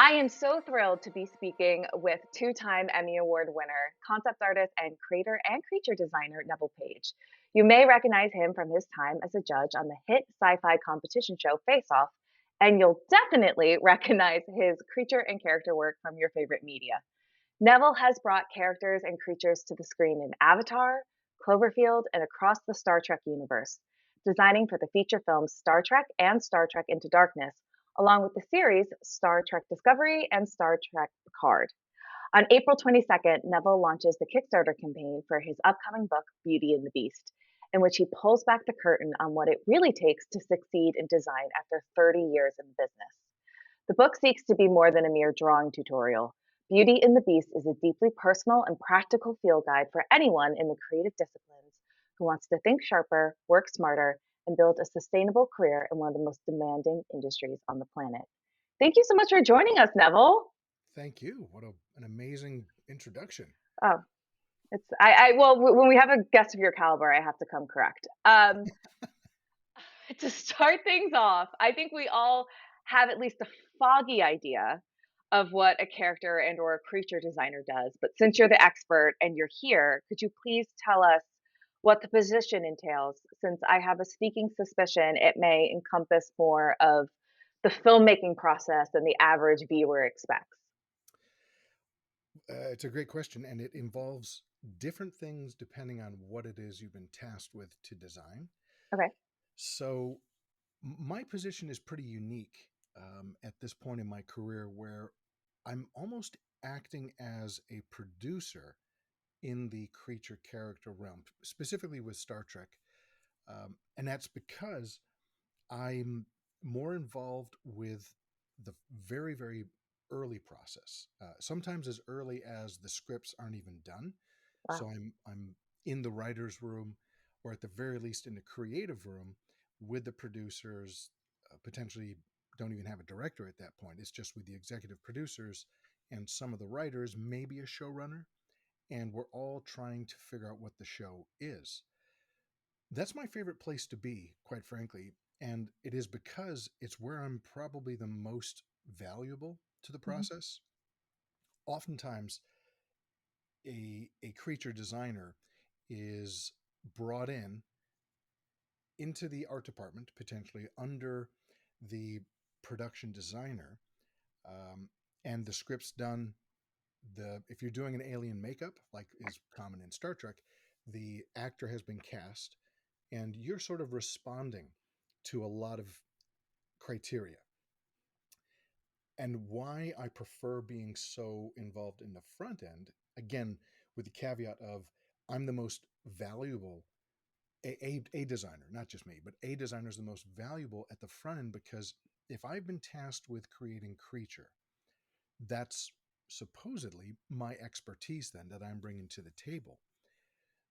I am so thrilled to be speaking with two-time Emmy Award winner, concept artist, and creator and creature designer Neville Page. You may recognize him from his time as a judge on the hit sci-fi competition show Face Off, and you'll definitely recognize his creature and character work from your favorite media. Neville has brought characters and creatures to the screen in Avatar, Cloverfield, and across the Star Trek universe, designing for the feature films Star Trek and Star Trek Into Darkness, along with the series Star Trek Discovery and Star Trek Picard. On April 22nd, Neville launches the Kickstarter campaign for his upcoming book, Beauty and the Beast, in which he pulls back the curtain on what it really takes to succeed in design after 30 years in the business. The book seeks to be more than a mere drawing tutorial. Beauty and the Beast is a deeply personal and practical field guide for anyone in the creative disciplines who wants to think sharper, work smarter, and build a sustainable career in one of the most demanding industries on the planet. Thank you so much for joining us, Neville. Thank you. An amazing introduction. Oh, when we have a guest of your caliber, I have to come correct. To start things off, I think we all have at least a foggy idea of what a character and or a creature designer does. But since you're the expert and you're here, could you please tell us what the position entails? Since I have a sneaking suspicion it may encompass more of the filmmaking process than the average viewer expects. It's a great question, and it involves different things depending on what it is you've been tasked with to design. Okay. So, my position is pretty unique at this point in my career where I'm almost acting as a producer in the creature character realm, specifically with Star Trek. And that's because I'm more involved with the very, very early process. Sometimes as early as the scripts aren't even done. So Wow. I'm in the writers' room, or at the very least in the creative room, with the producers. Potentially, don't even have a director at that point. It's just with the executive producers and some of the writers, maybe a showrunner, and we're all trying to figure out what the show is. That's my favorite place to be, quite frankly. And it is because it's where I'm probably the most valuable to the Mhm. process. Oftentimes, a creature designer is brought into the art department, potentially under the production designer, um, and the script's done. If you're doing an alien makeup, like is common in Star Trek, the actor has been cast, and you're sort of responding to a lot of criteria. And why I prefer being so involved in the front end, again, with the caveat of I'm the most valuable, a designer, not just me, but a designer is the most valuable at the front end because if I've been tasked with creating creature, that's supposedly my expertise then that I'm bringing to the table.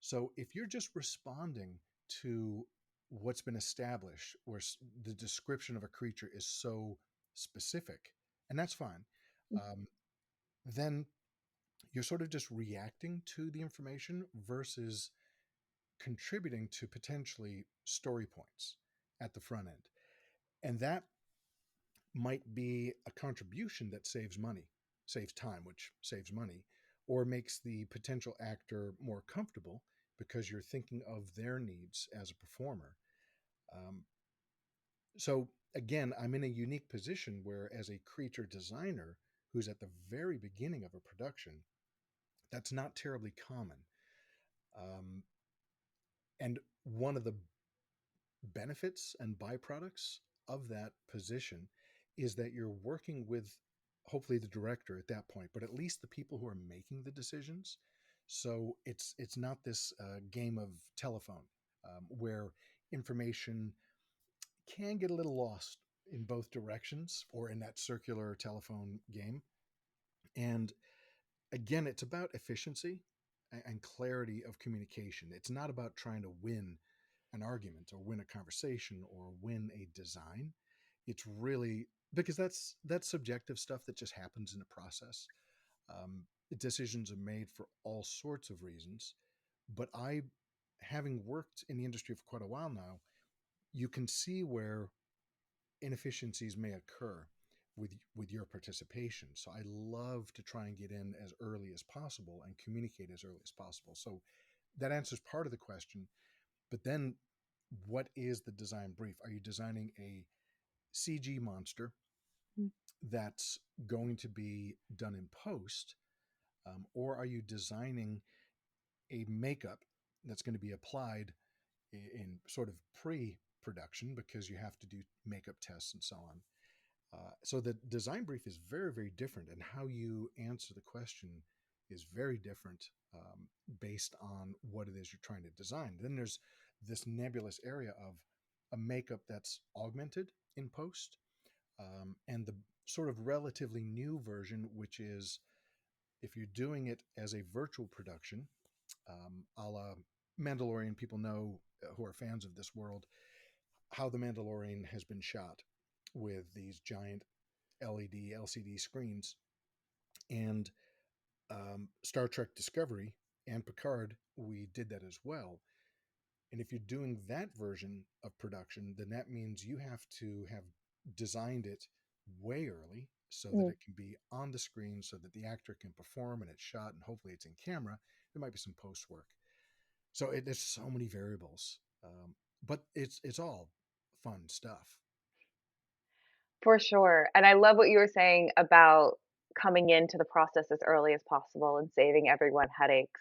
So if you're just responding to what's been established, where the description of a creature is so specific, and that's fine, um, then you're sort of just reacting to the information versus contributing to potentially story points at the front end. And that might be a contribution that saves money, saves time, which saves money, or makes the potential actor more comfortable because you're thinking of their needs as a performer. Um, so, again, I'm in a unique position where, as a creature designer who's at the very beginning of a production, that's not terribly common. Um, and one of the benefits and byproducts of that position is that you're working with hopefully the director at that point, but at least the people who are making the decisions. So it's not this game of telephone where information can get a little lost in both directions or in that circular telephone game. And again, it's about efficiency and clarity of communication. It's not about trying to win an argument or win a conversation or win a design. It's really because that's subjective stuff that just happens in the process. Decisions are made for all sorts of reasons, but having worked in the industry for quite a while now, you can see where inefficiencies may occur with your participation. So I love to try and get in as early as possible and communicate as early as possible. So that answers part of the question. But then, what is the design brief? Are you designing a CG monster Mm. that's going to be done in post, or are you designing a makeup that's going to be applied in sort of pre-production because you have to do makeup tests and so on? So the design brief is very, very different, and how you answer the question is very different based on what it is you're trying to design. Then there's this nebulous area of a makeup that's augmented in post, and the sort of relatively new version, which is if you're doing it as a virtual production, a la Mandalorian. People know who are fans of this world how the Mandalorian has been shot with these giant LED, LCD screens. And Star Trek Discovery and Picard, we did that as well. And if you're doing that version of production, then that means you have to have designed it way early so that Mm. it can be on the screen so that the actor can perform and it's shot and hopefully it's in camera. There might be some post work. So there's so many variables, but it's all fun stuff. For sure. And I love what you were saying about coming into the process as early as possible and saving everyone headaches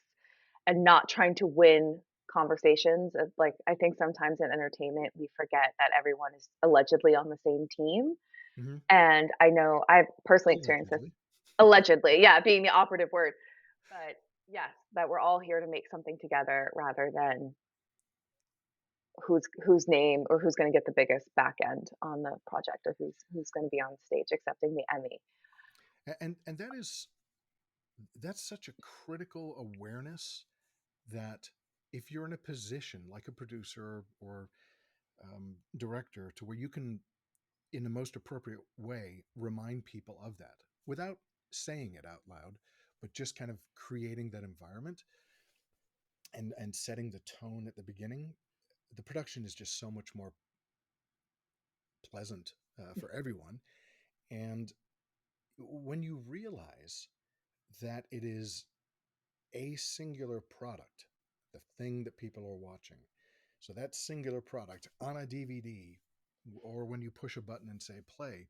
and not trying to win conversations. Like, I think sometimes in entertainment, we forget that everyone is allegedly on the same team. Mm-hmm. And I know I've personally experienced this Allegedly. allegedly, yeah, being the operative word. But yes, that we're all here to make something together rather than whose name or who's going to get the biggest back end on the project or who's going to be on stage accepting the Emmy. And that's such a critical awareness that if you're in a position like a producer or director to where you can in the most appropriate way remind people of that without saying it out loud, but just kind of creating that environment and setting the tone at the beginning, the production is just so much more pleasant for everyone. And when you realize that it is a singular product, the thing that people are watching. So that singular product on a DVD, or when you push a button and say play,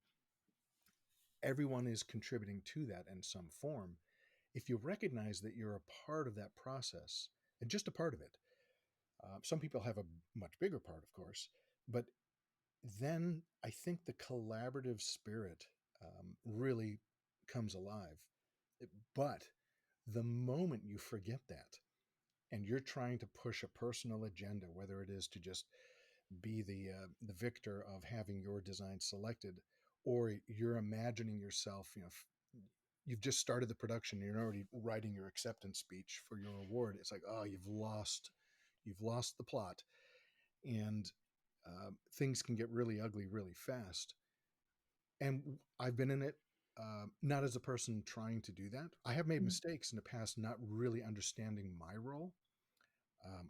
everyone is contributing to that in some form. If you recognize that you're a part of that process, and just a part of it, some people have a much bigger part, of course, but then I think the collaborative spirit really comes alive. But the moment you forget that, and you're trying to push a personal agenda, whether it is to just be the victor of having your design selected, or you're imagining yourself, you've just started the production, you're already writing your acceptance speech for your award. It's like, oh, you've lost the plot, and things can get really ugly really fast. And I've been in it. Not as a person trying to do that. I have made Mm. mistakes in the past, not really understanding my role.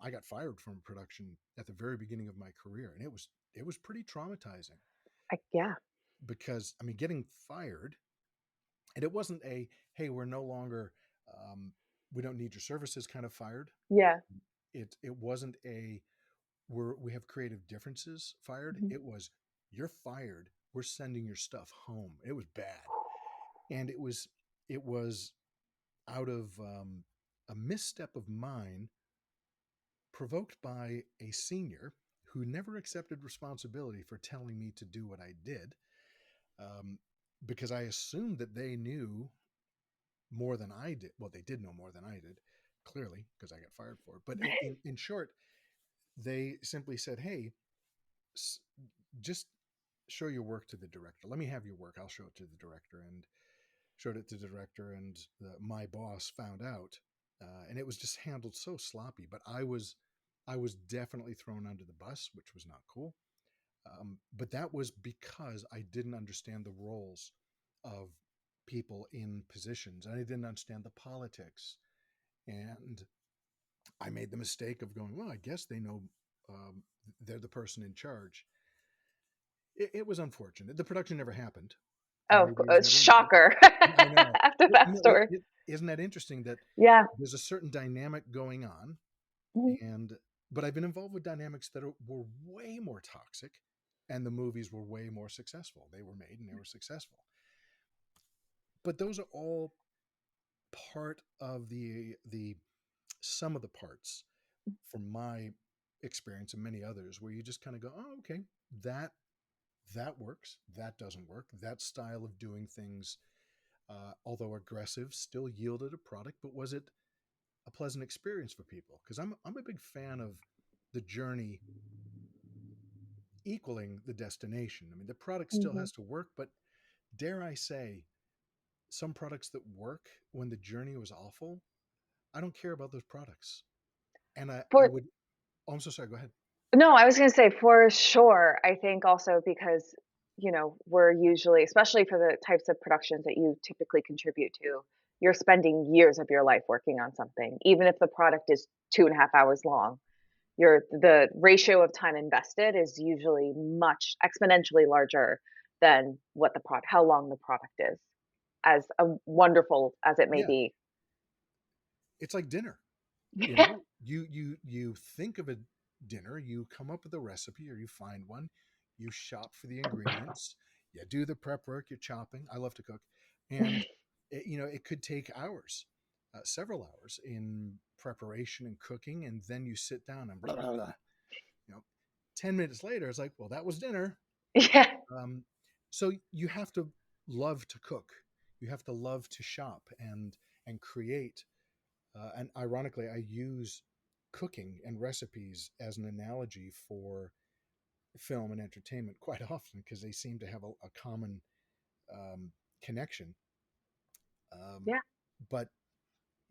I got fired from production at the very beginning of my career, and it was pretty traumatizing Yeah, because I mean, getting fired, and it wasn't a hey, we're no longer, um, we don't need your services kind of fired. yeah. It wasn't a we have creative differences fired. Mhm. It was you're fired. We're sending your stuff home. It was bad, and it was out of a misstep of mine provoked by a senior who never accepted responsibility for telling me to do what I did, um, because I assumed that they knew more than I did. Well, they did know more than I did, clearly, because I got fired for it. But in short, they simply said, hey, just show your work to the director. Let me have your work. I'll show it to the director. And showed it to the director, and my boss found out, and it was just handled so sloppy. But I was definitely thrown under the bus, which was not cool. But that was because I didn't understand the roles of people in positions, and I didn't understand the politics. And I made the mistake of going, well, I guess they know, they're the person in charge. It was unfortunate. The production never happened, Oh, Maybe it was never made. shocker. I know. After But, that story. isn't that interesting that Yeah. there's a certain dynamic going on, Mhm. and but I've been involved with dynamics that were way more toxic, and the movies were way more successful. They were made and they were successful. But those are all part of the sum of the parts from my experience and many others, where you just kind of go, oh, okay, that that works, that doesn't work, that style of doing things, although aggressive, still yielded a product, but was it a pleasant experience for people? Because I'm a big fan of the journey equaling the destination. I mean, the product still Mhm. has to work, but dare I say, some products that work when the journey was awful, I don't care about those products. And I For would, oh, I'm so sorry, go ahead. No, I was gonna say for sure. I think also because, we're usually, especially for the types of productions that you typically contribute to, you're spending years of your life working on something. Even if the product is 2.5 hours long, the ratio of time invested is usually much exponentially larger than how long the product is, as wonderful as it may Yeah, be. it's like dinner. You Yeah. know, you think of a dinner, you come up with a recipe or you find one, you shop for the ingredients, you do the prep work, you're chopping. I love to cook, and it could take hours, several hours in preparation and cooking, and then you sit down and blah blah blah. You know, 10 minutes later, it's like, well, that was dinner. Yeah. Um, so you have to love to cook, you have to love to shop and create, and ironically, I use cooking and recipes as an analogy for film and entertainment quite often because they seem to have a common um, connection. Um, Yeah. but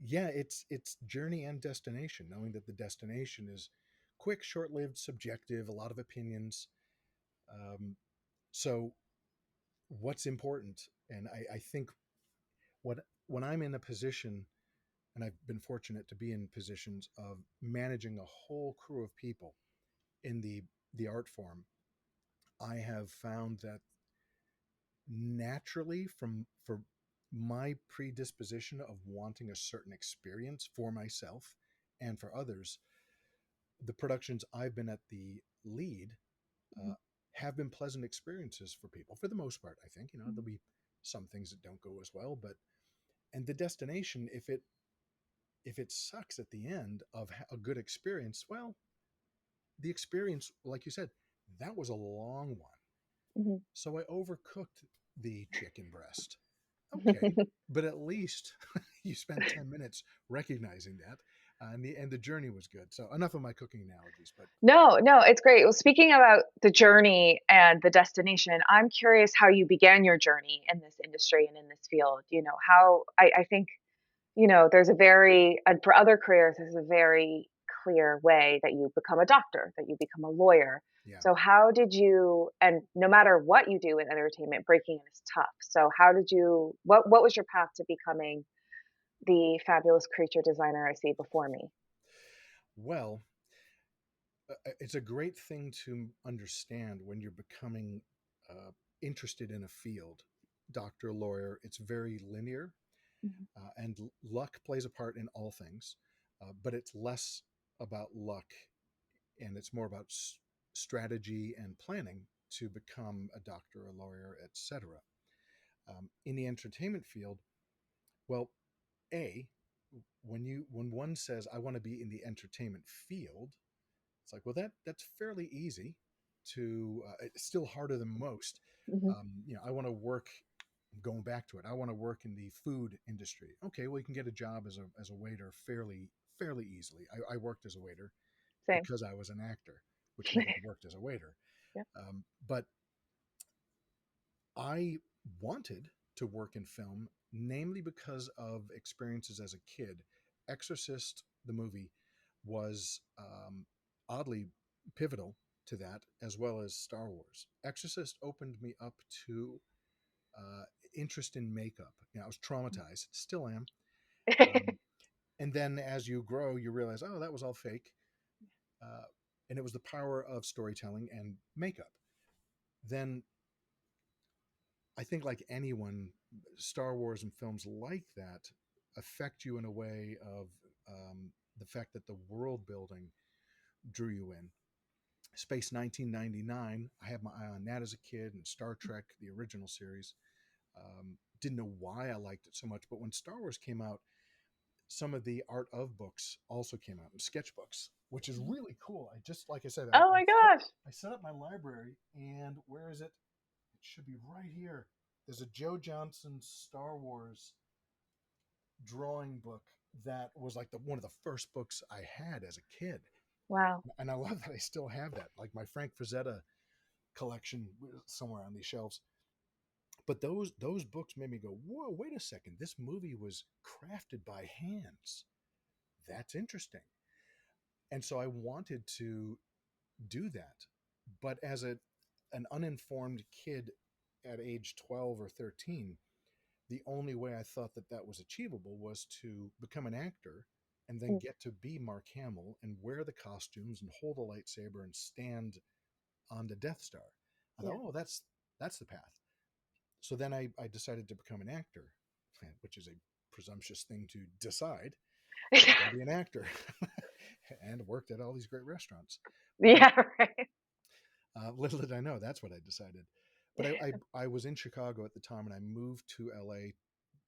yeah, it's journey and destination, knowing that the destination is quick, short-lived, subjective, a lot of opinions. Um, so what's important, and I think what when I'm in a position, and I've been fortunate to be in positions of managing a whole crew of people in the art form, I have found that naturally, from for my predisposition of wanting a certain experience for myself and for others, the productions I've been at the lead uh, Mhm. have been pleasant experiences for people for the most part. I think Mhm. there'll be some things that don't go as well, but and the destination, if it sucks at the end of a good experience, well, the experience, like you said, that was a long one. Mhm. So I overcooked the chicken breast. Okay, but at least you spent 10 minutes recognizing that, and the journey was good. So enough of my cooking analogies, but No, no, it's great. Well, speaking about the journey and the destination, I'm curious how you began your journey in this industry and in this field. How I think, there's a very, and for other careers, there's a very clear way that you become a doctor, that you become a lawyer. yeah. So how did you, and no matter what you do in entertainment, breaking in is tough. So how did you, what was your path to becoming the fabulous creature designer I see before me? Well, it's a great thing to understand when you're becoming uh, interested in a field, doctor, lawyer. It's very linear, Mhm. and luck plays a part in all things, but it's less about luck and it's more about strategy and planning to become a doctor, a lawyer, etc. In the entertainment field, well, a when one says I want to be in the entertainment field, it's like, well, that's fairly easy to. It's still harder than most. Mhm. I want to work. Going back to it, I want to work in the food industry. Okay, well, you can get a job as a waiter fairly easily. I worked as a waiter Same. because I was an actor, which meant I worked as a waiter. Yeah. But I wanted to work in film, namely because of experiences as a kid. Exorcist, the movie, was oddly pivotal to that, as well as Star Wars. Exorcist opened me up to uh, interest in makeup. I was traumatized, still am. Um, and then as you grow, you realize, oh, that was all fake. Uh, and it was the power of storytelling and makeup. Then I think, like anyone, Star Wars and films like that affect you in a way of the fact that the world building drew you in. Space 1999, I had my eye on that as a kid, and Star Trek, the original series. Didn't know why I liked it so much, but when Star Wars came out, some of the art of books also came out in sketchbooks, which is really cool. I just, like I said, Oh my gosh. I set up my library, and where is it? It should be right here. There's a Joe Johnson Star Wars drawing book that was like one of the first books I had as a kid, Wow. and I love that I still have that. Like my Frank Frazetta collection somewhere on these shelves. But those books made me go, whoa, wait a second. This movie was crafted by hands. That's interesting. And so I wanted to do that. But as an uninformed kid at age 12 or 13, the only way I thought that that was achievable was to become an actor and then Mm, get to be Mark Hamill and wear the costumes and hold a lightsaber and stand on the Death Star. I thought, yeah. oh, that's the path. So then I decided to become an actor, which is a presumptuous thing to decide. I'm going to be an actor, and worked at all these great restaurants. But Yeah, right. little did I know that's what I decided. But I was in Chicago at the time, and I moved to LA,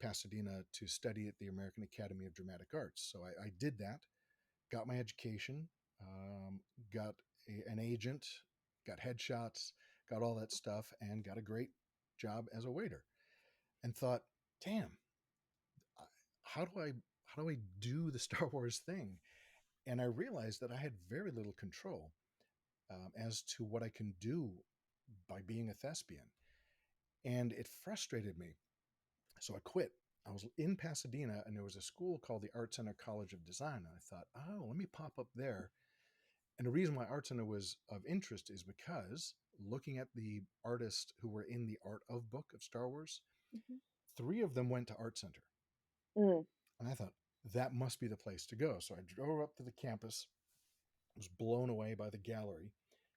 Pasadena, to study at the American Academy of Dramatic Arts. So I did that, got my education, um, got an agent, got headshots, got all that stuff, and got a great job as a waiter. And thought, damn, how do I do the Star Wars thing? And I realized that I had very little control as to what I can do by being a thespian, and it frustrated me. So I quit. I was in Pasadena, and there was a school called the Art Center College of Design, and I thought, oh, let me pop up there. And the reason why Art Center was of interest is because looking at the artists who were in the art of book of Star Wars, Mhm. three of them went to Art Center. Mm, And I thought, that must be the place to go. So I drove up to the campus, was blown away by the gallery,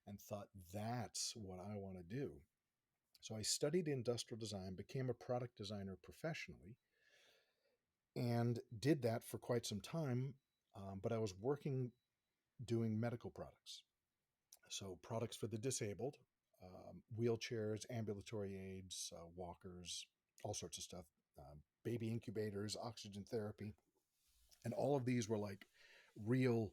and thought, that's what I want to do. So I studied industrial design, became a product designer professionally, and did that for quite some time. But I was working doing medical products. So products for the disabled, wheelchairs, ambulatory aids, walkers, all sorts of stuff, baby incubators, oxygen therapy. And all of these were like real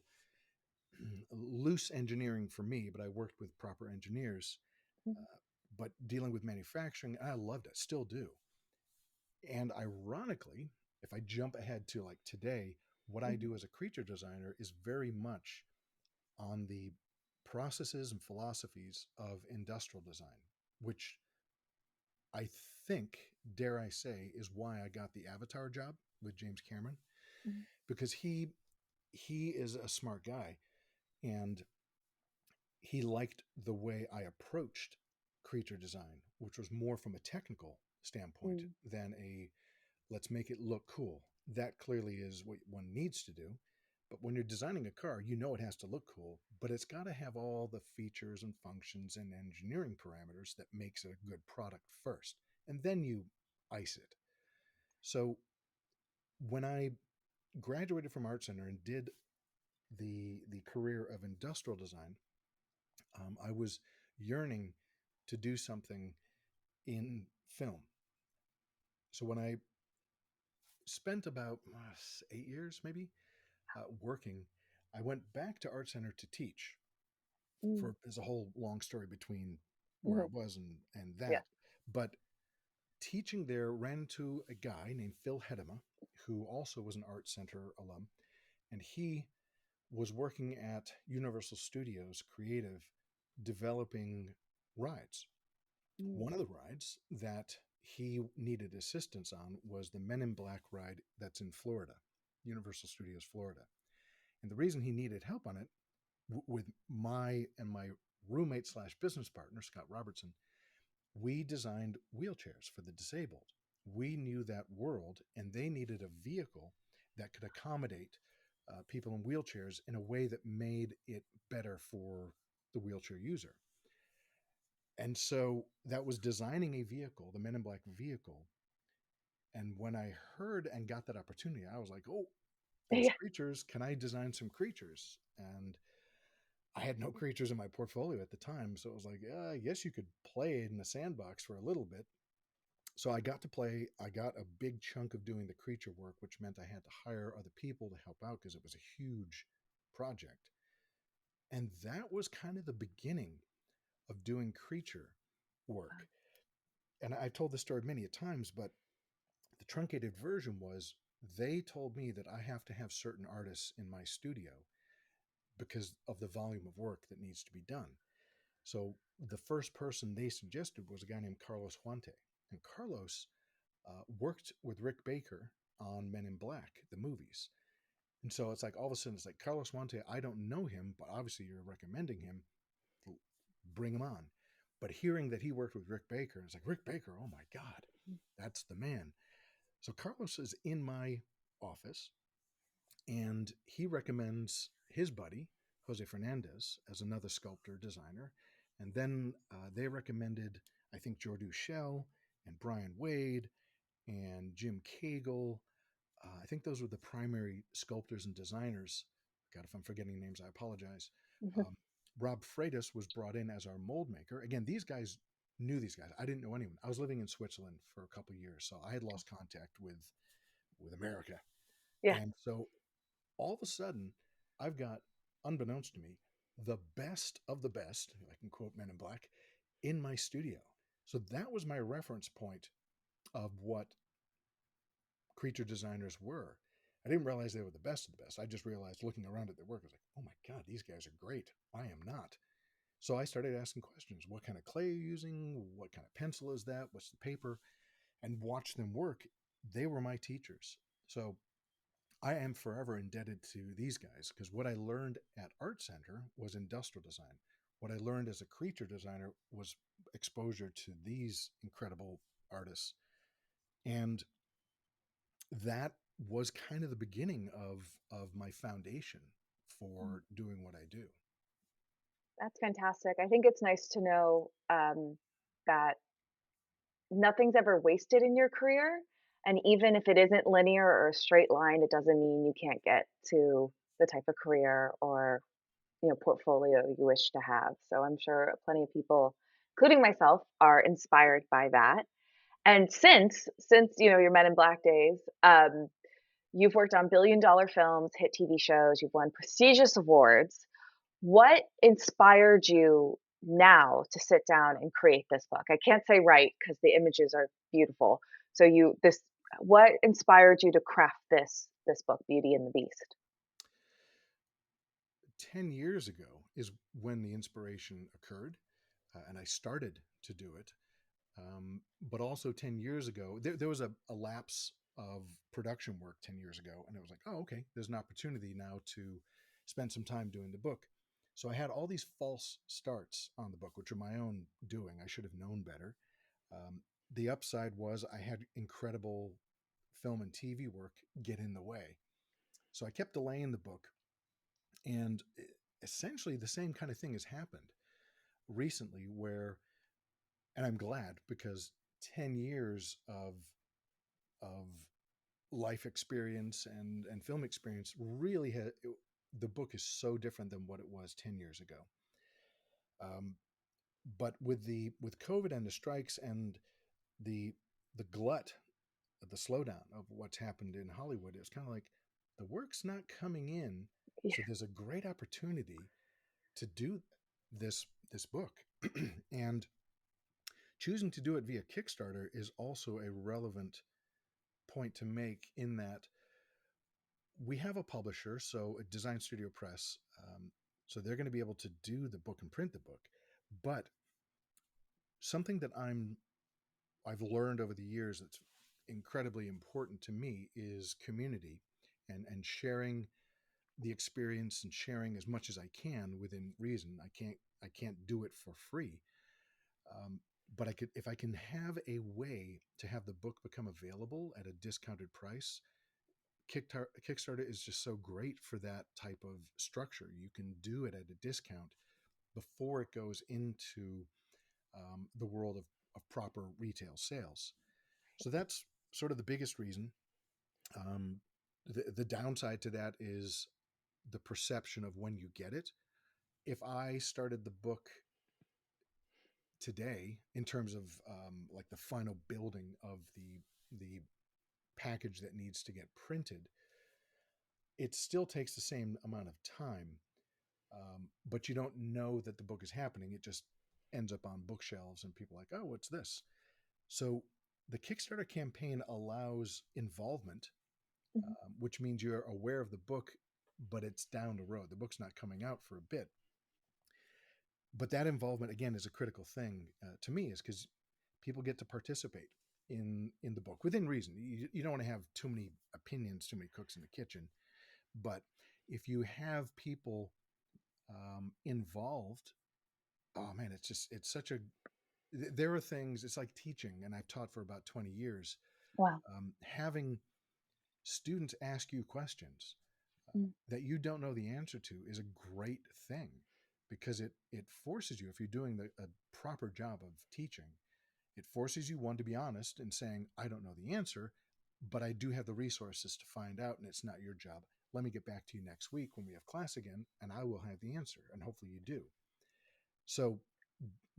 loose engineering for me, but I worked with proper engineers. mhm, Uh, but dealing with manufacturing, I loved it, still do. And ironically, if I jump ahead to like today, what I mhm, do as a creature designer is very much on the processes and philosophies of industrial design, which I think, dare I say, is why I got the Avatar job with James Cameron, mhm, because he is a smart guy, and he liked the way I approached creature design, which was more from a technical standpoint mm, than a let's make it look cool. That clearly is what one needs to do. But when you're designing a car, you know it has to look cool, but it's got to have all the features and functions and engineering parameters that makes it a good product first. And then you ice it. So when I graduated from Art Center and did the career of industrial design, I was yearning to do something in film. So when I spent about 8 years, maybe, working, I went back to Art Center to teach. mm, For there's a whole long story between where I mhm. was and Yeah. that, but teaching there ran into a guy named Phil Hedema, who also was an Art Center alum, and he was working at Universal Studios Creative, developing rides. Mm, One of the rides that he needed assistance on was the Men in Black ride that's in Florida, Universal Studios Florida. And the reason he needed help on it, with my roommate slash business partner Scott Robertson, we designed wheelchairs for the disabled. We knew that world, and they needed a vehicle that could accommodate people in wheelchairs in a way that made it better for the wheelchair user. And so that was designing a vehicle, the Men in Black vehicle. And when I heard and got that opportunity, I was like, oh, there's Yeah. creatures. Can I design some creatures? And I had no creatures in my portfolio at the time. So it was like, I guess you could play in the sandbox for a little bit. So I got to play. I got a big chunk of doing the creature work, which meant I had to hire other people to help out because it was a huge project. And that was kind of the beginning of doing creature work. And I've told this story many a times, but the truncated version was they told me that I have to have certain artists in my studio because of the volume of work that needs to be done. So the first person they suggested was a guy named Carlos Huante. And Carlos worked with Rick Baker on Men in Black, the movies. And so it's like all of a sudden it's like Carlos Huante, I don't know him, but obviously you're recommending him, bring him on. But hearing that he worked with Rick Baker, it's like Rick Baker, oh my God, that's the man. So Carlos is in my office and he recommends his buddy, Jose Fernandez, as another sculptor designer. And then they recommended, I think, Jordu Shell and Brian Wade and Jim Cagle. I think those were the primary sculptors and designers. God, if I'm forgetting names, I apologize. Mhm. Um, Rob Freitas was brought in as our mold maker. Again, these guys knew these guys. I didn't know anyone. I was living in Switzerland for a couple of years, so I had lost contact with America. Yeah. And so all of a sudden, I've got, unbeknownst to me, the best of the best, if I can quote Men in Black, in my studio. So that was my reference point of what creature designers were. I didn't realize they were the best of the best. I just realized looking around at their work, I was like, oh my God, these guys are great. I am not. So I started asking questions. What kind of clay are you using? What kind of pencil is that? What's the paper? And watch them work. They were my teachers. So I am forever indebted to these guys because what I learned at Art Center was industrial design. What I learned as a creature designer was exposure to these incredible artists. And that was kind of the beginning of my foundation Mm. for doing what I do. That's fantastic. I think it's nice to know that nothing's ever wasted in your career. And even if it isn't linear or a straight line, it doesn't mean you can't get to the type of career or portfolio you wish to have. So I'm sure plenty of people, including myself, are inspired by that. And since your Men in Black days, you've worked on billion-dollar films, hit TV shows, you've won prestigious awards. What inspired you now to sit down and create this book? I can't say write because the images are beautiful. So what inspired you to craft this book, Beauty and the Beast? 10 years ago is when the inspiration occurred, and I started to do it. But also 10 years ago, there was a lapse of production work 10 years ago. And it was like, oh, okay, there's an opportunity now to spend some time doing the book. So I had all these false starts on the book, which are my own doing. I should have known better. Um, the upside was I had incredible film and TV work get in the way. So I kept delaying the book. And essentially, the same kind of thing has happened recently where, and I'm glad because 10 years of life experience and film experience really the book is so different than what it was 10 years ago. Um, but with COVID and the strikes and the the glut, the slowdown of what's happened in Hollywood, it's kind of like the work's not coming in. Yeah. So there's a great opportunity to do this book. And choosing to do it via Kickstarter is also a relevant point to make in that we have a publisher, so a Design Studio Press, so they're going to be able to do the book and print the book. But something that I've learned over the years that's incredibly important to me is community and sharing the experience and sharing as much as I can within reason. I can't do it for free. Um, but I could, if I can have a way to have the book become available at a discounted price, Kickstarter is just so great for that type of structure. You can do it at a discount before it goes into the world of proper retail sales. So that's sort of the biggest reason. Um, the downside to that is the perception of when you get it. If I started the book today, in terms of like the final building of the package that needs to get printed, it still takes the same amount of time, but you don't know that the book is happening. It just ends up on bookshelves, and people are like, "Oh, what's this?" So the Kickstarter campaign allows involvement, Mhm. which means you're aware of the book, but it's down the road. The book's not coming out for a bit. But that involvement, again, is a critical thing to me, is because people get to participate in the book within reason. You don't want to have too many opinions, too many cooks in the kitchen. But if you have people involved, oh man, it's such a. There are things. It's like teaching, and I've taught for about 20 years. Wow. Having students ask you questions Mm. that you don't know the answer to is a great thing, because it forces you, if you're doing a proper job of teaching, it forces you, one, to be honest and saying, I don't know the answer, but I do have the resources to find out, and it's not your job. Let me get back to you next week when we have class again, and I will have the answer, and hopefully you do. So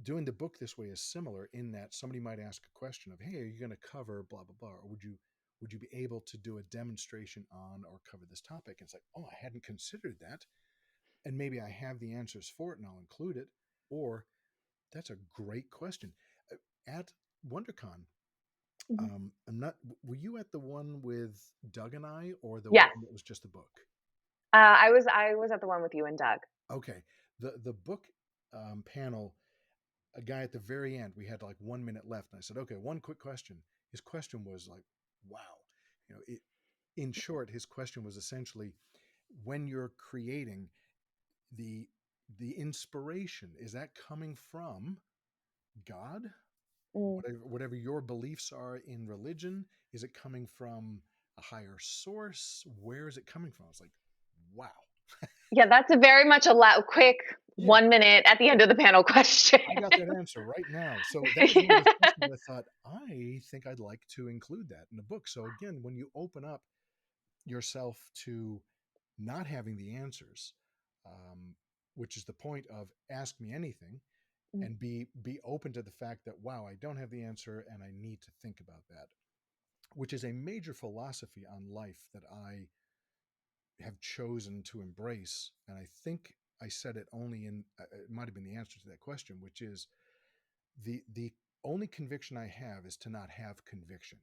doing the book this way is similar, in that somebody might ask a question of, hey, are you going to cover blah blah blah, or would you be able to do a demonstration on or cover this topic? And it's like, oh, I hadn't considered that, and maybe I have the answers for it and I'll include it. Or, that's a great question. At WonderCon, Mhm. I'm not. Were you at the one with Doug and I, or the Yes. one that was just a book? I was at the one with you and Doug. Okay, the book panel. A guy at the very end. We had like 1 minute left, and I said, "Okay, one quick question." His question was like, "Wow," in short, his question was essentially, when you're creating, the the inspiration, is that coming from God? Mm. Whatever your beliefs are in religion, is it coming from a higher source? Where is it coming from? It's like, wow. Yeah, that's a very much a quick Yeah, 1 minute at the end of the panel question. I got that answer right now. So that was one of Yeah. those questions I thought, I think I'd like to include that in the book. So again, when you open up yourself to not having the answers, um, which is the point of ask me anything, Mm. and be open to the fact that, wow, I don't have the answer and I need to think about that, which is a major philosophy on life that I have chosen to embrace. And I think I said it only in, it might have been the answer to that question, which is, the only conviction I have is to not have conviction.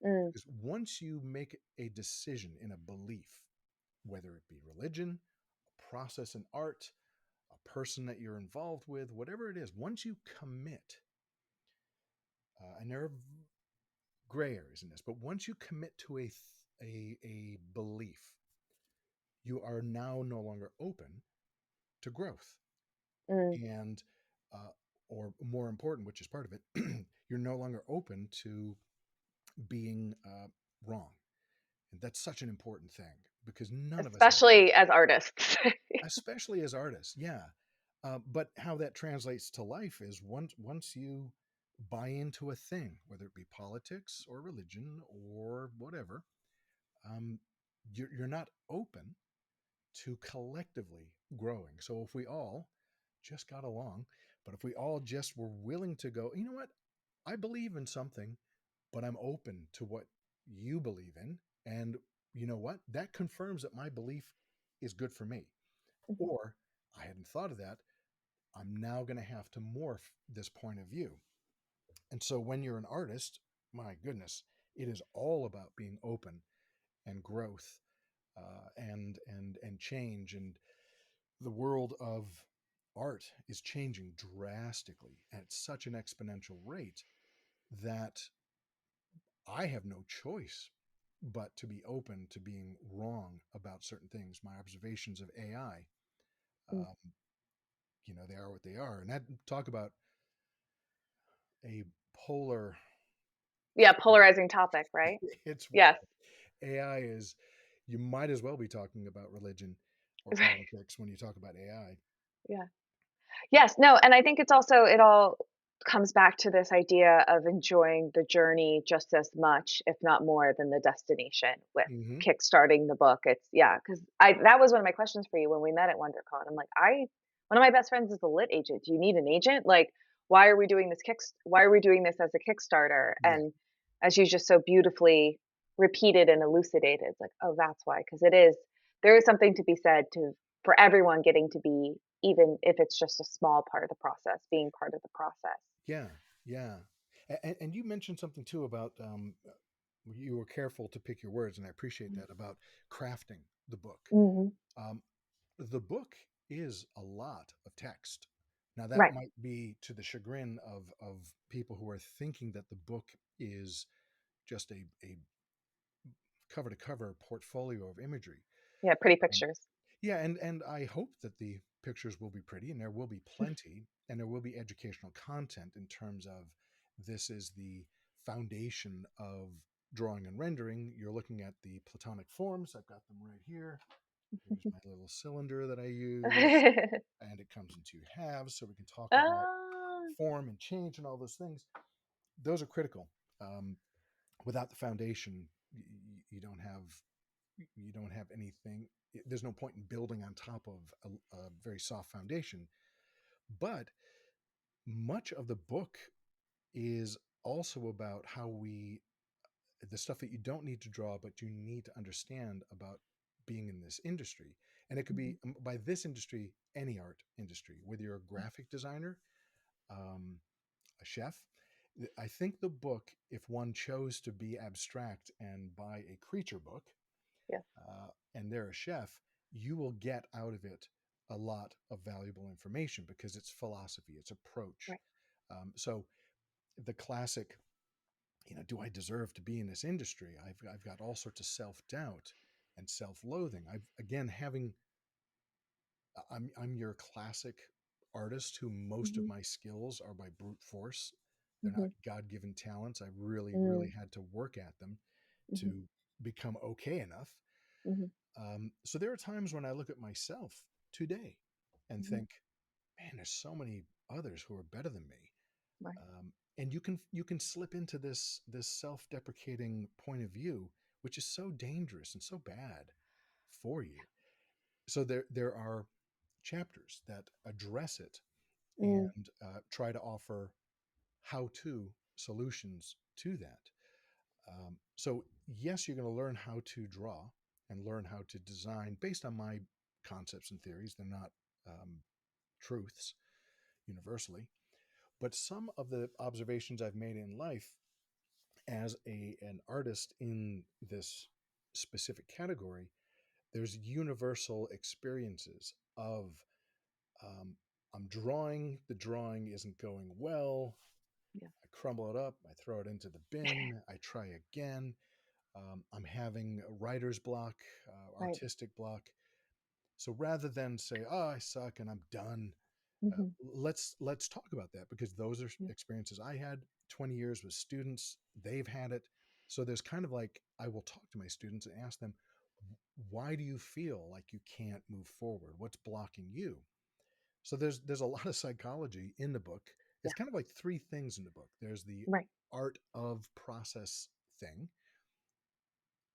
Mm. Because once you make a decision in a belief, whether it be religion, a process in art, a person that you're involved with, whatever it is, once you commit, and there are gray areas in this, but once you commit to a belief, you are now no longer open to growth. Mm. And, uh, or more important, which is part of it, you're no longer open to being wrong. And that's such an important thing, because none of us have, Especially as artists. especially as artists. Yeah. But how that translates to life is, once you buy into a thing, whether it be politics or religion or whatever, um, you're not open to collectively growing. So if we all just got along, but if we all just were willing to go, you know what, I believe in something, but I'm open to what you believe in. And you know what? That confirms that my belief is good for me. Mhm. Or, I hadn't thought of that. I'm now going to have to morph this point of view. And so when you're an artist, my goodness, it is all about being open and growth, and change. And the world of art is changing drastically at such an exponential rate that I have no choice but to be open to being wrong about certain things. My observations of AI, Mm. um, they are what they are. And that, talk about a polar, Yeah, polarizing topic, right? it's Yes. wild. AI is, you might as well be talking about religion or politics when you talk about AI. Yeah. Yes, no, and I think it's also it all comes back to this idea of enjoying the journey just as much, if not more, than the destination with Hmm. kickstarting the book. It's yeah, because I that was one of my questions for you when we met at WonderCon. I'm like, I one of my best friends is a lit agent. Do you need an agent? Like, why are we doing this as a Kickstarter? Yeah. And as you just so beautifully repeated and elucidated, it's like, oh, that's why. Because there is something to be said to for everyone getting to be, even if it's just a small part of the process, being part of the process. Yeah. Yeah. And you mentioned something too about you were careful to pick your words, and I appreciate that about crafting the book. Mhm. Um, the book is a lot of text. Now that Right. might be to the chagrin of people who are thinking that the book is just a cover to cover portfolio of imagery. Yeah, pretty Um, pictures. yeah, and I hope that the pictures will be pretty, and there will be plenty, and there will be educational content in terms of this is the foundation of drawing and rendering. You're looking at the platonic forms. I've got them right here. Here's my little cylinder that I use, and it comes in two halves, so we can talk about Ah, form and change and all those things. Those are critical. Um, Without the foundation, you don't have anything. There's no point in building on top of a very soft foundation. But much of the book is also about how we the stuff that you don't need to draw, but you need to understand about being in this industry. And it could mhm, be by this industry, any art industry, whether you're a graphic designer, um, a chef. I think the book, if one chose to be abstract and buy a creature book, yeah, and they're a chef, you will get out of it a lot of valuable information because it's philosophy, it's approach. right. So the classic, do I deserve to be in this industry? I've got all sorts of self doubt and self loathing. I've again having I'm your classic artist who most of Mhm, my skills are by brute force. They're not mhm, God given talents. I really, really mm, had to work at them mhm, to become okay enough. mhm, So there are times when I look at myself today and mhm, think, man, there's so many others who are better than me. right. And you can slip into this self-deprecating point of view, which is so dangerous and so bad for you. So there are chapters that address it Mm, and try to offer how-to solutions to that. So yes, you're going to learn how to draw and learn how to design based on my concepts and theories. They're not um, truths universally, but some of the observations I've made in life as an artist in this specific category, there's universal experiences of um, I'm drawing, the drawing isn't going well. yeah, I crumble it up, I throw it into the bin, I try again. I'm having a writer's block, right. artistic block. So rather than say, "Oh, I suck and I'm done," Mhm, let's talk about that because those are yeah, experiences I had. 20 years with students, they've had it. So there's kind of like I will talk to my students and ask them, "Why do you feel like you can't move forward? What's blocking you?" So there's a lot of psychology in the book. yeah, It's kind of like three things in the book. There's the right. art of process thing,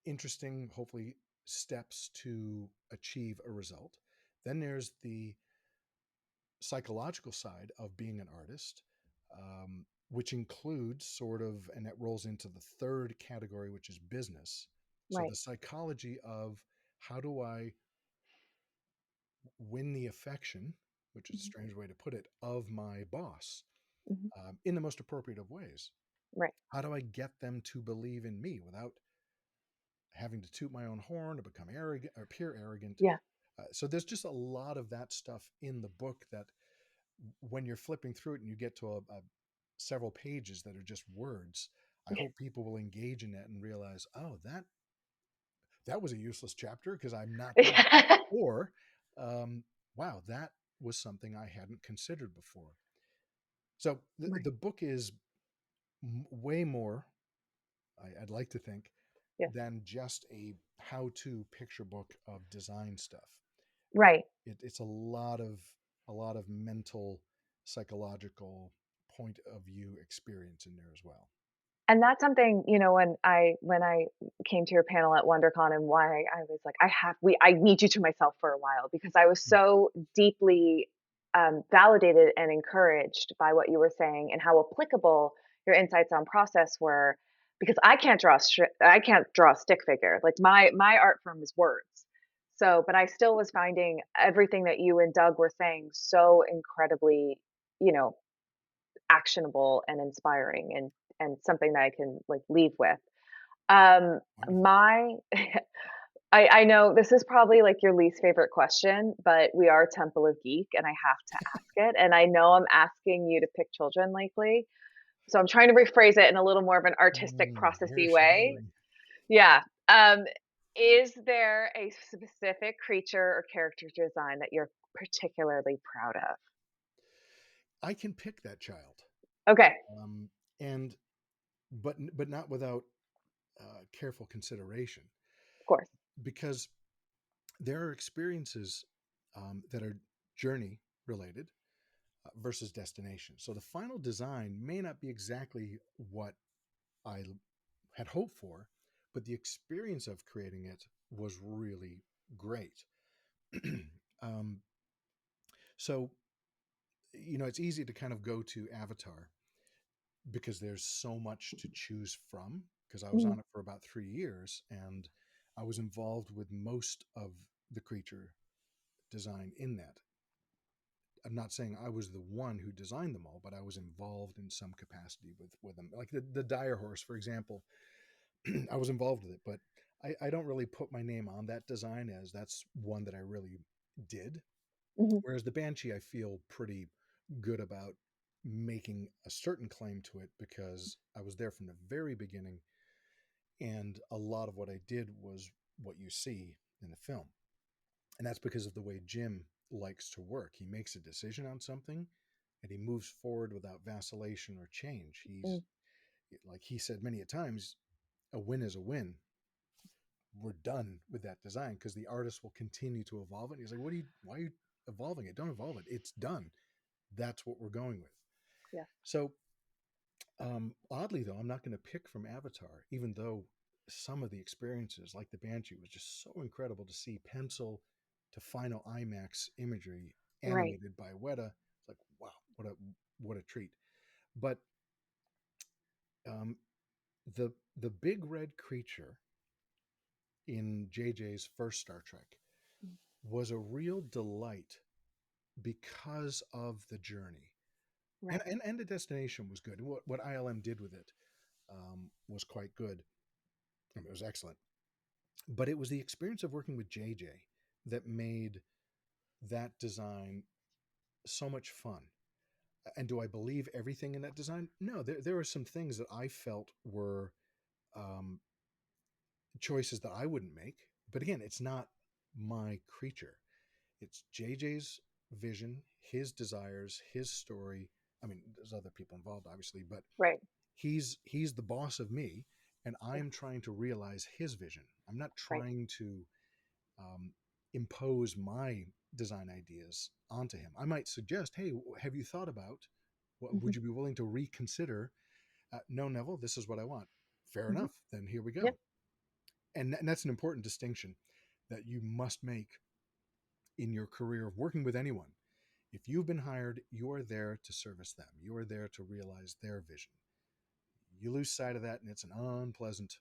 interesting, hopefully, steps to achieve a result. Then there's the psychological side of being an artist, which includes sort of, and that rolls into the third category, which is business. So Right. the psychology of how do I win the affection, which is a Mhm, strange way to put it, of my boss mhm, in the most appropriate of ways. right. How do I get them to believe in me without having to toot my own horn or become arrogant or appear arrogant? Yeah, So there's just a lot of that stuff in the book that when you're flipping through it and you get to several pages that are just words, I hope people will engage in that and realize, oh, that was a useless chapter because I'm not that. yeah. Or, wow, that was something I hadn't considered before. So Right. the book is way more, I'd like to think, Yeah, than just a how-to picture book of design stuff. Uh, right. it's a lot of mental, psychological point of view experience in there as well. And that's something, when I came to your panel at WonderCon and why I was like, I need you to myself for a while because I was Mm. so deeply validated and encouraged by what you were saying and how applicable your insights on process were. Because I can't draw a stick figure. Like my art form is words. So, but I still was finding everything that you and Doug were saying so incredibly, you know, actionable and inspiring and something that I can like leave with. Um, Wonderful. my I know this is probably like your least favorite question, but we are Temple of Geek and I have to ask it. And I know I'm asking you to pick children lately. So I'm trying to rephrase it in a little more of an artistic Where processy is she way. going? Yeah. Um, is there a specific creature or character design that you're particularly proud of? I can pick that child, Okay, um, and but not without careful consideration, of course. because there are experiences that are journey related versus destination. So the final design may not be exactly what I had hoped for, but the experience of creating it was really great. um, so, it's easy to kind of go to Avatar because there's so much to choose from. Because I was Mhm, on it for about 3 years and I was involved with most of the creature design in that. I'm not saying I was the one who designed them all, but I was involved in some capacity with them. Like the dire horse, for example, I was involved with it, but I don't really put my name on that design as that's one that I really did. mhm, Whereas the Banshee, I feel pretty good about making a certain claim to it because I was there from the very beginning, and a lot of what I did was what you see in the film. And that's because of the way Jim likes to work. He makes a decision on something and he moves forward without vacillation or change. mm, He's like he said many a times, a win is a win. We're done with that design because the artist will continue to evolve it. And he's like, why are you evolving it? Don't evolve it. It's done. That's what we're going with. yeah, So, oddly though, I'm not going to pick from Avatar, even though some of the experiences, like the Banshee, was just so incredible to see pencil to final IMAX imagery right. animated by Weta. It's like, wow, what a treat. But um, the big red creature in JJ's first Star Trek Mm, was a real delight because of the journey. And, right. and, and the destination was good. What ILM did with it was quite good. I mean, it was excellent. But it was the experience of working with JJ that made that design so much fun. And do I believe everything in that design? No, there were some things that I felt were um, choices that I wouldn't make. But again, it's not my creature. It's JJ's vision, his desires, his story. I mean, there's other people involved, obviously, but Right. he's the boss of me, and Yeah. I'm trying to realize his vision. I'm not Right. trying to um, impose my design ideas onto him. I might suggest, hey, have you thought about? Mhm, Would you be willing to reconsider? No, Neville, this is what I want. Fair mhm. enough. Then here we Yep. go. And that's an important distinction that you must make in your career of working with anyone. If you've been hired, you are there to service them. You are there to realize their vision. You lose sight of that, and it's an unpleasant,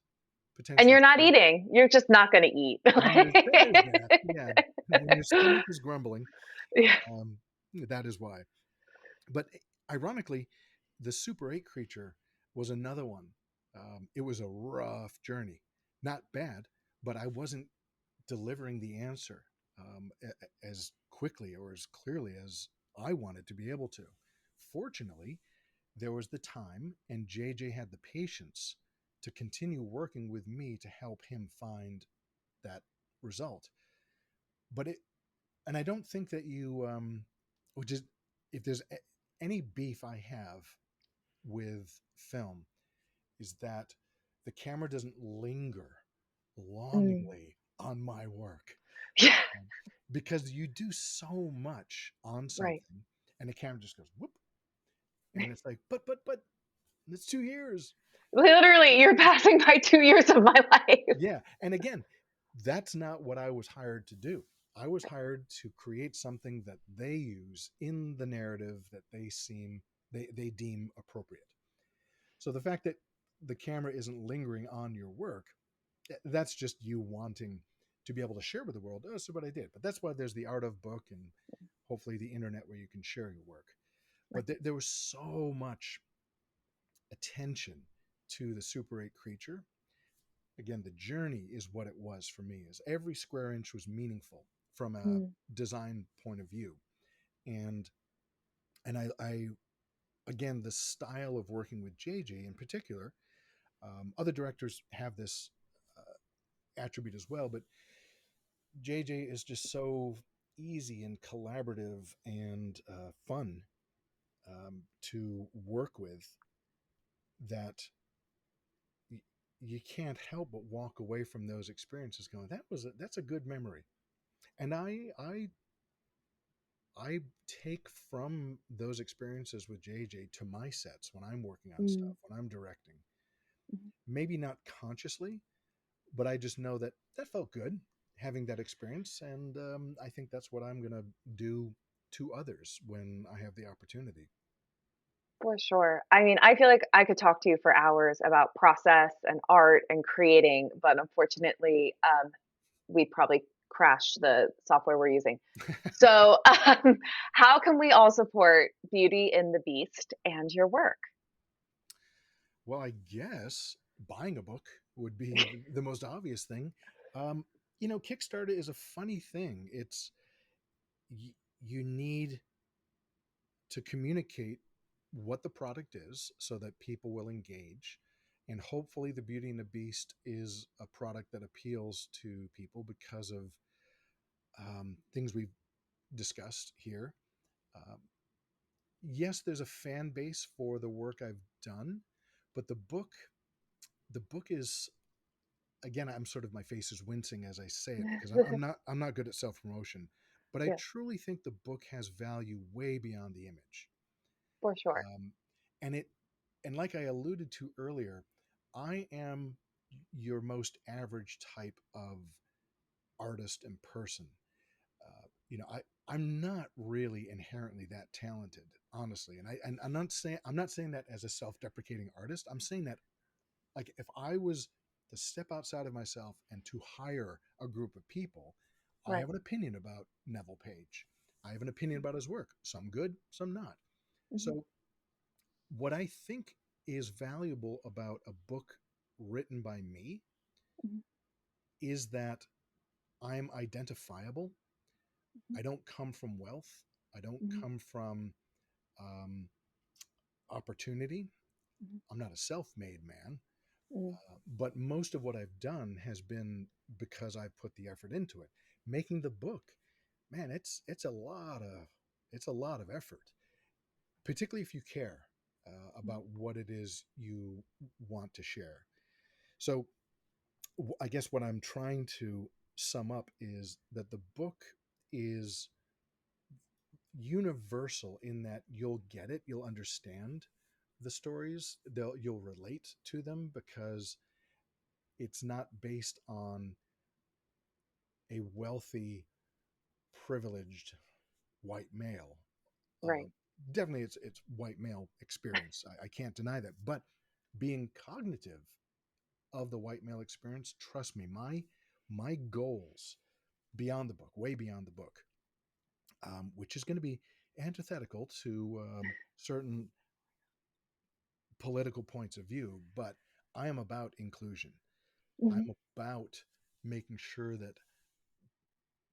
And potentially you're not experience. eating. You're just not gonna eat. And there's that. Yeah. When your stomach is grumbling, Yeah. um, that is why. But ironically, the Super 8 creature was another one. It was a rough journey. Not bad, but I wasn't delivering the answer as quickly or as clearly as I wanted to be able to. Fortunately, there was the time, and JJ had the patience to continue working with me to help him find that result. But and I don't think that which is, if there's any beef I have with film, is that the camera doesn't linger Mm. longingly on my work. Yeah. Um, because you do so much on Right. something and the camera just goes whoop, And it's like, but it's 2 years. Literally, you're passing by 2 years of my life. Yeah. And again, that's not what I was hired to do. I was hired to create something that they use in the narrative that they deem appropriate. So the fact that the camera isn't lingering on your work, that's just you wanting to be able to share with the world. Oh, this is what I did. But that's why there's the art of book and hopefully the internet where you can share your work. Right. But there was so much attention to the Super 8 creature. Again, the journey is what it was for me. Is every square inch was meaningful from a Mm, design point of view, and I again the style of working with JJ in particular. Other directors have this attribute as well, but JJ is just so easy and collaborative and fun to work with that you can't help but walk away from those experiences going that's a good memory. And I take from those experiences with JJ to my sets when I'm working on mm, stuff, when I'm directing. mhm. Maybe not consciously, but I just know that that felt good having that experience, and I think that's what I'm gonna do to others when I have the opportunity. For sure. I mean, I feel like I could talk to you for hours about process and art and creating, but unfortunately, we'd probably crash the software we're using. So, how can we all support Beauty in the Beast and your work? Well, I guess buying a book would be the most obvious thing. Um, Kickstarter is a funny thing. You need to communicate what the product is so that people will engage. And hopefully, the Beauty and the Beast is a product that appeals to people because of things we've discussed here. Um, yes, there's a fan base for the work I've done, but the book is, again, I'm sort of, my face is wincing as I say it because I'm not good at self promotion, but I Yeah, truly think the book has value way beyond the image. for sure. Um, and it and like I alluded to earlier, I am your most average type of artist and person. I'm not really inherently that talented, honestly. And I'm not saying that as a self-deprecating artist. I'm saying that, like, if I was to step outside of myself and to hire a group of people, I Right. have an opinion about Neville Page. I have an opinion about his work, some good, some not. Mhm, So what I think is valuable about a book written by me mhm, is that I'm identifiable. mhm, I don't come from wealth. I don't mhm, come from um, opportunity. mhm, I'm not a self made man. mhm, But most of what I've done has been because I've put the effort into it. Making the book, man, it's a lot of effort, particularly if you care mhm. about what it is you want to share. So I guess what I'm trying to sum up is that the book is universal in that you'll get it, you'll understand the stories, you'll relate to them because it's not based on a wealthy, privileged white male. Uh, Right. Definitely, it's white male experience. I can't deny that. But being cognitive of the white male experience, trust me, my goals beyond the book, way beyond the book, which is going to be antithetical to certain political points of view, but I am about inclusion. Mhm, I'm about making sure that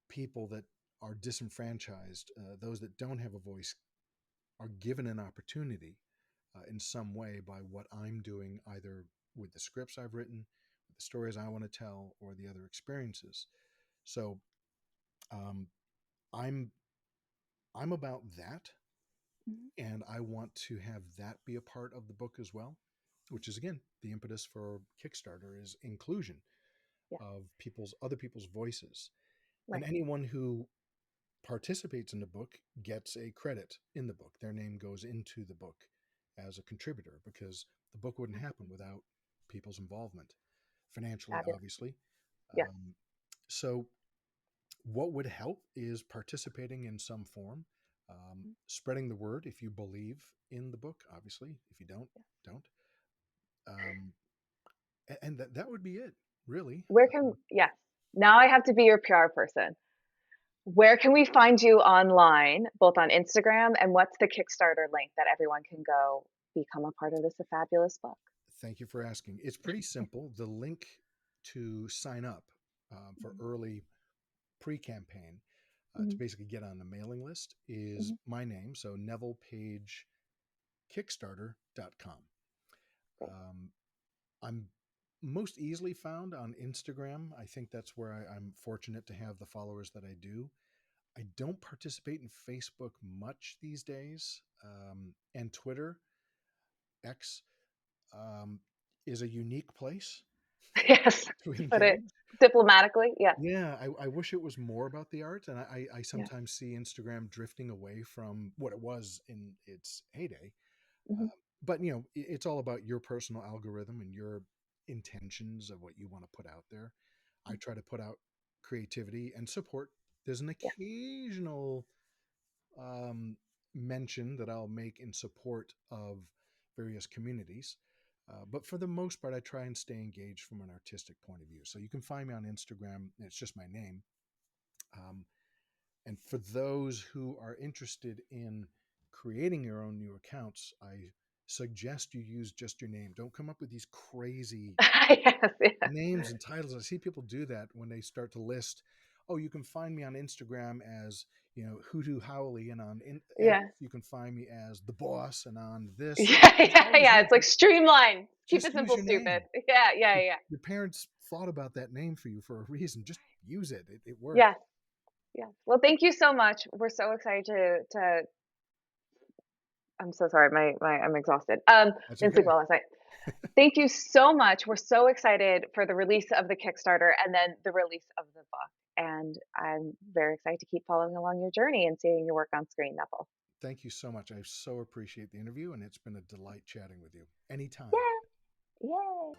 people that are disenfranchised, those that don't have a voice, are given an opportunity in some way by what I'm doing, either with the scripts I've written, with the stories I want to tell, or the other experiences. So um, I'm I'm about that, mhm. and I want to have that be a part of the book as well, which is again the impetus for Kickstarter is inclusion Yeah. of other people's voices, and Right. anyone who participates in the book gets a credit in the book. Their name goes into the book as a contributor because the book wouldn't happen without people's involvement, financially, Fabulous. obviously. Yes. So, what would help is participating in some form, spreading the word if you believe in the book, obviously. If you don't, don't. Um, and that would be it, really. Where can, yes. Now I have to be your PR person. Where can we find you online, both on Instagram, and what's the Kickstarter link that everyone can go become a part of this a fabulous book? Thank you for asking. It's pretty simple. The link to sign up for Mhm, early pre campaign to mhm, basically get on the mailing list is mhm. my name. So NevillePageKickstarter.com. Great. Um, I'm most easily found on Instagram. I think that's where I'm fortunate to have the followers that I do. I don't participate in Facebook much these days. And Twitter, X, um, is a unique place Yes, to to put it engage. diplomatically. Yes. Yeah, I wish it was more about the art, and I Yes. sometimes see Instagram drifting away from what it was in its heyday. Mhm, But it's all about your personal algorithm and your intentions of what you want to put out there. I mhm. try to put out creativity and support. There's an Yeah. occasional um, mention that I'll make in support of various communities. But for the most part, I try and stay engaged from an artistic point of view. So you can find me on Instagram. It's just my name. Um, and for those who are interested in creating your own new accounts, I suggest you use just your name. Don't come up with these crazy Yes, yes. names and titles. I see people do that when they start to list, oh, you can find me on Instagram as, Hoodoo Howley, and on X, Yeah. you can find me as the boss, and on this, Yeah, it's yeah, always yeah. no, It's like streamline. Keep just it use simple, your stupid. name. Yeah, yeah, Your, yeah. your parents thought about that name for you for a reason. Just use it. It works. Yes, yes. Well, thank you so much. We're so excited to I'm so sorry. I'm exhausted. That's Didn't sleep okay. well last night. Thank you so much. We're so excited for the release of the Kickstarter and then the release of the book. And I'm very excited to keep following along your journey and seeing your work on screen, Neville. Thank you so much. I so appreciate the interview, and it's been a delight chatting with you. Anytime. Yeah. Yay.